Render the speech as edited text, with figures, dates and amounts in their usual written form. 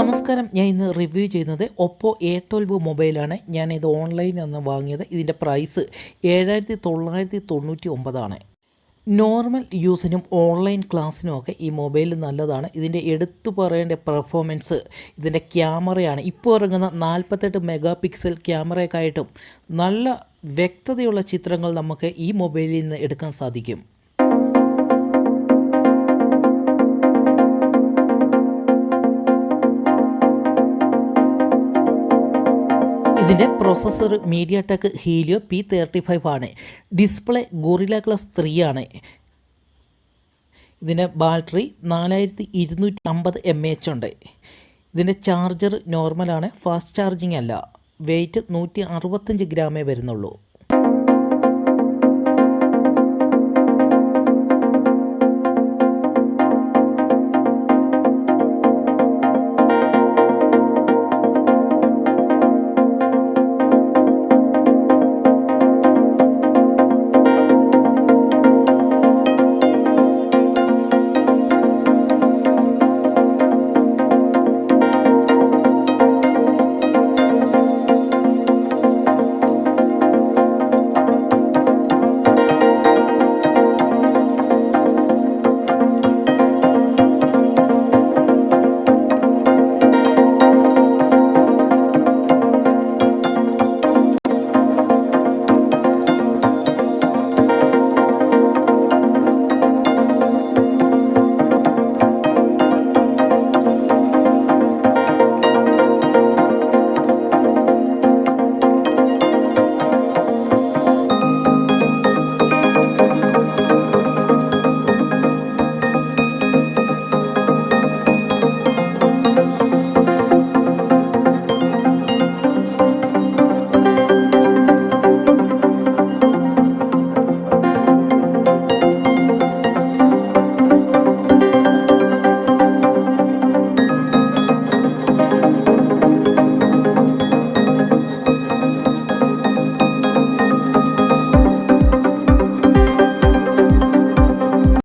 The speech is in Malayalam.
നമസ്കാരം, ഞാൻ ഇന്ന് റിവ്യൂ ചെയ്യുന്നത് ഒപ്പോ A12 മൊബൈലാണ്. ഞാനിത് ഓൺലൈനിൽ നിന്ന് വാങ്ങിയത്. ഇതിൻ്റെ പ്രൈസ് 7999 നോർമൽ യൂസിനും ഓൺലൈൻ ക്ലാസ്സിനുമൊക്കെ ഈ മൊബൈൽ നല്ലതാണ്. ഇതിൻ്റെ എടുത്തു പറയേണ്ട പെർഫോമൻസ് ഇതിൻ്റെ ക്യാമറയാണ്. ഇപ്പോൾ ഇറങ്ങുന്ന 48 മെഗാ പിക്സൽ ക്യാമറയൊക്കെ ആയിട്ടും നല്ല വ്യക്തതയുള്ള ചിത്രങ്ങൾ നമുക്ക് ഈ മൊബൈലിൽ നിന്ന് എടുക്കാൻ സാധിക്കും. ഇതിൻ്റെ പ്രോസസ്സർ MediaTek Helio P35 ആണ്. ഡിസ്പ്ലേ Gorilla Glass 3 ആണ്. ഇതിൻ്റെ ബാറ്ററി 4250 mAh ഉണ്ട്. ഇതിൻ്റെ ചാർജർ നോർമലാണ്, ഫാസ്റ്റ് ചാർജിങ് അല്ല. വെയ്റ്റ് 165 ഗ്രാമേ വരുന്നുള്ളൂ.